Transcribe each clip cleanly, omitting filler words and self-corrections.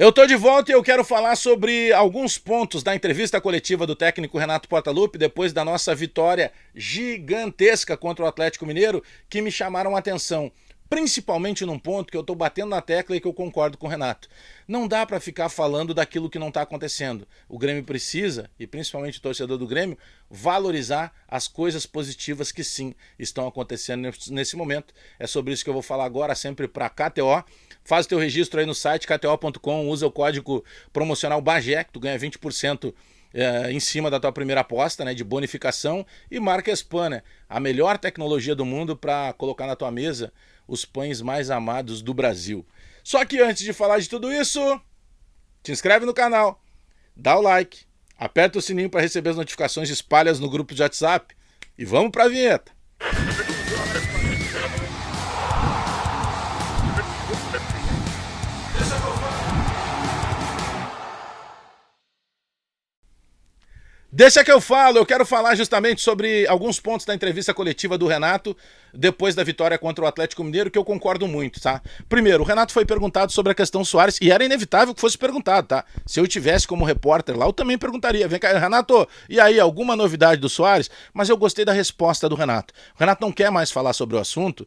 Eu tô de volta e eu quero falar sobre alguns pontos da entrevista coletiva do técnico Renato Portaluppi depois da nossa vitória gigantesca contra o Atlético Mineiro que me chamaram a atenção. Principalmente num ponto que eu tô batendo na tecla e que eu concordo com o Renato. Não dá para ficar falando daquilo que não está acontecendo. O Grêmio precisa, e principalmente o torcedor do Grêmio, valorizar as coisas positivas que sim estão acontecendo nesse momento. É sobre isso que eu vou falar agora, sempre para KTO. Faz o teu registro aí no site kto.com, usa o código promocional BAGÉ, que tu ganha 20% em cima da tua primeira aposta, né, de bonificação, e marca Spam, né, a melhor tecnologia do mundo para colocar na tua mesa os pães mais amados do Brasil. Só que antes de falar de tudo isso, te inscreve no canal, dá o like, aperta o sininho para receber as notificações, espalha no grupo de WhatsApp e vamos para a vinheta. Deixa que eu falo, eu quero falar justamente sobre alguns pontos da entrevista coletiva do Renato depois da vitória contra o Atlético Mineiro, que eu concordo muito, tá? Primeiro, o Renato foi perguntado sobre a questão Soares, e era inevitável que fosse perguntado, tá? Se eu tivesse como repórter lá, eu também perguntaria, vem cá, Renato, e aí, alguma novidade do Soares? Mas eu gostei da resposta do Renato. O Renato não quer mais falar sobre o assunto.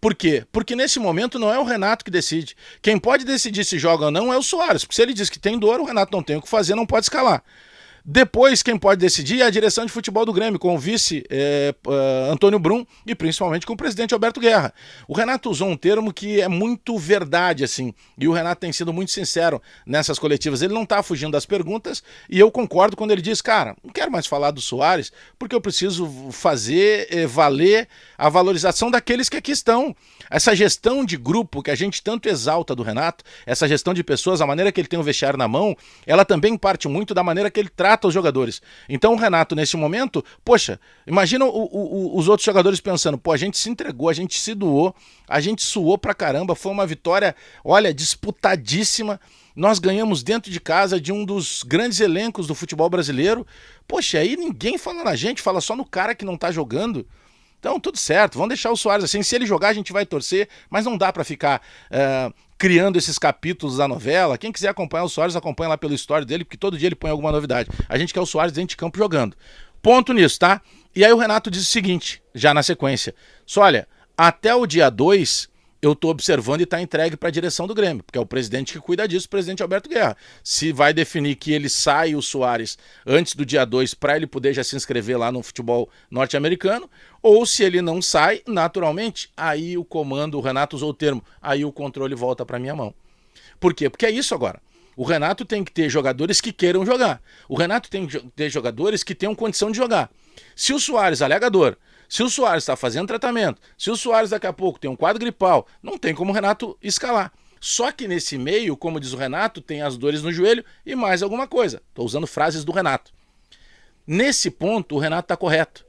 Por quê? Porque nesse momento não é o Renato que decide. Quem pode decidir se joga ou não é o Soares, porque se ele diz que tem dor, o Renato não tem o que fazer, não pode escalar. Depois, quem pode decidir é a direção de futebol do Grêmio, com o vice Antônio Brum e principalmente com o presidente Alberto Guerra. O Renato usou um termo que é muito verdade, assim, e o Renato tem sido muito sincero nessas coletivas. Ele não está fugindo das perguntas e eu concordo quando ele diz, cara, não quero mais falar do Soares porque eu preciso fazer valer a valorização daqueles que aqui estão. Essa gestão de grupo que a gente tanto exalta do Renato, essa gestão de pessoas, a maneira que ele tem o vestiário na mão, ela também parte muito da maneira que ele trata os jogadores. Então o Renato, nesse momento, poxa, imagina os outros jogadores pensando, pô, a gente se entregou, a gente se doou, a gente suou pra caramba, foi uma vitória, olha, disputadíssima. Nós ganhamos dentro de casa de um dos grandes elencos do futebol brasileiro. Poxa, aí ninguém fala na gente, fala só no cara que não tá jogando. Então, tudo certo, vamos deixar o Soares assim. Se ele jogar, a gente vai torcer, mas não dá para ficar criando esses capítulos da novela. Quem quiser acompanhar o Soares, acompanha lá pelo story dele, porque todo dia ele põe alguma novidade. A gente quer o Soares dentro de campo jogando. Ponto nisso, tá? E aí o Renato diz o seguinte, já na sequência. Só olha, até o dia 2 eu estou observando e está entregue para a direção do Grêmio, porque é o presidente que cuida disso, o presidente Alberto Guerra. Se vai definir que ele sai, o Soares, antes do dia 2 para ele poder já se inscrever lá no futebol norte-americano, ou se ele não sai, naturalmente, aí o comando, o Renato usou o termo, aí o controle volta para minha mão. Por quê? Porque é isso agora. O Renato tem que ter jogadores que queiram jogar. O Renato tem que ter jogadores que tenham condição de jogar. Se o Soares, alegador, se o Soares está fazendo tratamento, se o Soares daqui a pouco tem um quadro gripal, não tem como o Renato escalar. Só que nesse meio, como diz o Renato, tem as dores no joelho e mais alguma coisa. Estou usando frases do Renato. Nesse ponto, o Renato está correto.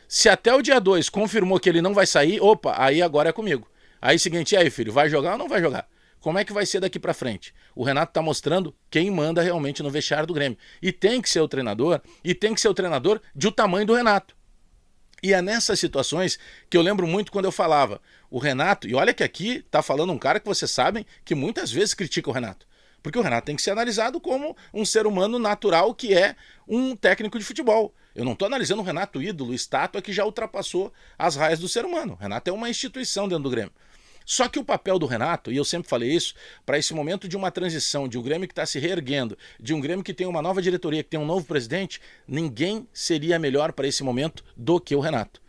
Se até o dia 2 confirmou que ele não vai sair, opa, aí agora é comigo. Aí seguinte, e aí filho, vai jogar ou não vai jogar? Como é que vai ser daqui para frente? O Renato está mostrando quem manda realmente no vestiário do Grêmio. E tem que ser o treinador, e tem que ser o treinador de o tamanho do Renato. E é nessas situações que eu lembro muito quando eu falava, o Renato, e olha que aqui tá falando um cara que vocês sabem que muitas vezes critica o Renato. Porque o Renato tem que ser analisado como um ser humano natural que é um técnico de futebol. Eu não estou analisando o Renato ídolo, estátua que já ultrapassou as raias do ser humano. O Renato é uma instituição dentro do Grêmio. Só que o papel do Renato, e eu sempre falei isso, para esse momento de uma transição, de um Grêmio que está se reerguendo, de um Grêmio que tem uma nova diretoria, que tem um novo presidente, ninguém seria melhor para esse momento do que o Renato.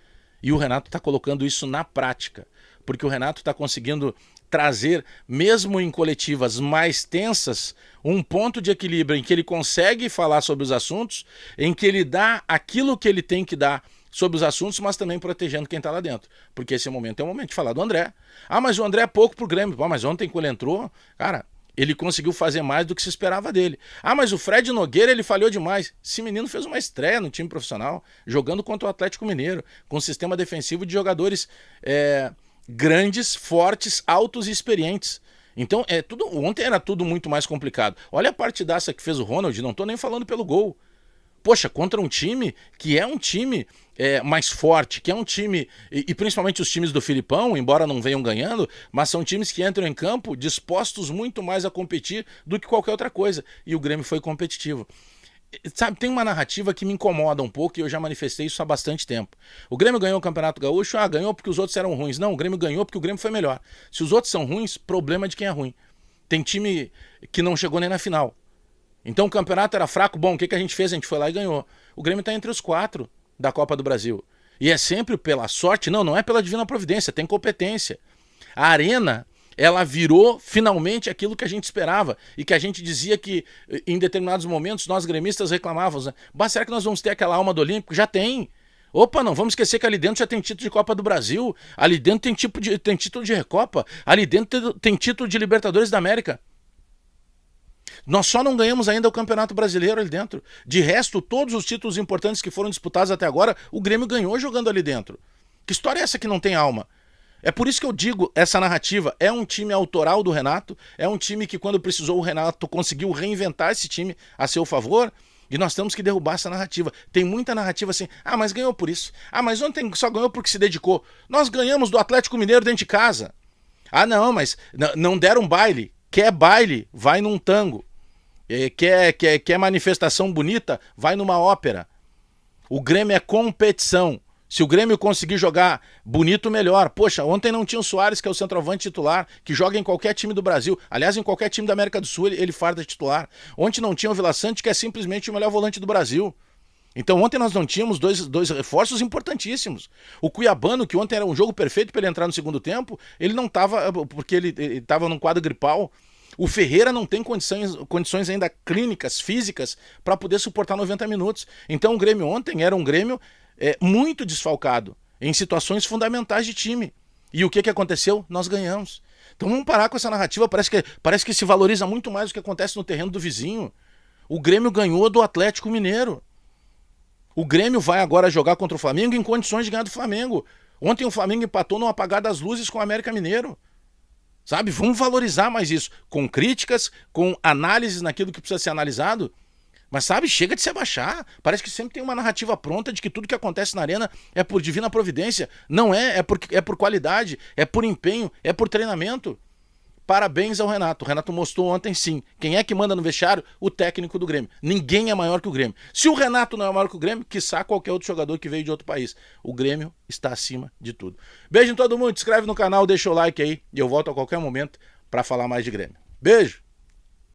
E o Renato está colocando isso na prática, porque o Renato está conseguindo trazer, mesmo em coletivas mais tensas, um ponto de equilíbrio em que ele consegue falar sobre os assuntos, em que ele dá aquilo que ele tem que dar sobre os assuntos, mas também protegendo quem está lá dentro. Porque esse momento é o momento de falar do André. Ah, mas o André é pouco pro Grêmio. Ah, mas ontem quando ele entrou, cara, ele conseguiu fazer mais do que se esperava dele. Ah, mas o Fred Nogueira, ele falhou demais. Esse menino fez uma estreia no time profissional, jogando contra o Atlético Mineiro, com um sistema defensivo de jogadores grandes, fortes, altos e experientes. Então, ontem era tudo muito mais complicado. Olha a partidaça que fez o Ronald, não tô nem falando pelo gol. Poxa, contra um time que é um time mais forte, que é um time, e principalmente os times do Filipão, embora não venham ganhando, mas são times que entram em campo dispostos muito mais a competir do que qualquer outra coisa. E o Grêmio foi competitivo. Sabe, tem uma narrativa que me incomoda um pouco e eu já manifestei isso há bastante tempo. O Grêmio ganhou o Campeonato Gaúcho, ganhou porque os outros eram ruins. Não, o Grêmio ganhou porque o Grêmio foi melhor. Se os outros são ruins, problema de quem é ruim. Tem time que não chegou nem na final. Então o campeonato era fraco, bom, o que a gente fez? A gente foi lá e ganhou. O Grêmio está entre os 4 da Copa do Brasil. E é sempre pela sorte, não é pela divina providência, tem competência. A Arena, ela virou finalmente aquilo que a gente esperava e que a gente dizia que em determinados momentos nós gremistas reclamávamos, né? Será que nós vamos ter aquela alma do Olímpico? Já tem. Opa, não vamos esquecer que ali dentro já tem título de Copa do Brasil, ali dentro tem título de Recopa, ali dentro tem título de Libertadores da América. Nós só não ganhamos ainda o Campeonato Brasileiro ali dentro. De resto, todos os títulos importantes que foram disputados até agora, o Grêmio ganhou jogando ali dentro. Que história é essa que não tem alma? É por isso que eu digo, essa narrativa é um time autoral do Renato, é um time que quando precisou o Renato conseguiu reinventar esse time a seu favor, e nós temos que derrubar essa narrativa. Tem muita narrativa assim, mas ganhou por isso. Mas ontem só ganhou porque se dedicou. Nós ganhamos do Atlético Mineiro dentro de casa. Não, mas não deram baile. Quer baile, vai num tango. Quer manifestação bonita, vai numa ópera. O Grêmio é competição. Se o Grêmio conseguir jogar bonito, melhor. Poxa, ontem não tinha o Soares, que é o centroavante titular, que joga em qualquer time do Brasil. Aliás, em qualquer time da América do Sul ele farda titular. Ontem não tinha o Vila Sante, que é simplesmente o melhor volante do Brasil. Então ontem nós não tínhamos dois reforços importantíssimos. O Cuiabano, que ontem era um jogo perfeito para ele entrar no segundo tempo, ele não estava, porque ele estava num quadro gripal. O Ferreira não tem condições ainda clínicas, físicas, para poder suportar 90 minutos. Então o Grêmio ontem era um Grêmio muito desfalcado, em situações fundamentais de time. E o que aconteceu? Nós ganhamos. Então vamos parar com essa narrativa, parece que se valoriza muito mais o que acontece no terreno do vizinho. O Grêmio ganhou do Atlético Mineiro. O Grêmio vai agora jogar contra o Flamengo em condições de ganhar do Flamengo. Ontem o Flamengo empatou no apagar das luzes com o América Mineiro. Sabe? Vamos valorizar mais isso. Com críticas, com análises naquilo que precisa ser analisado. Mas sabe, chega de se abaixar. Parece que sempre tem uma narrativa pronta de que tudo que acontece na arena é por divina providência. Não é por qualidade, é por empenho, é por treinamento. Parabéns ao Renato. O Renato mostrou ontem, sim. Quem é que manda no vestiário? O técnico do Grêmio. Ninguém é maior que o Grêmio. Se o Renato não é maior que o Grêmio, quiçá qualquer outro jogador que veio de outro país. O Grêmio está acima de tudo. Beijo em todo mundo, se inscreve no canal, deixa o like aí e eu volto a qualquer momento para falar mais de Grêmio. Beijo!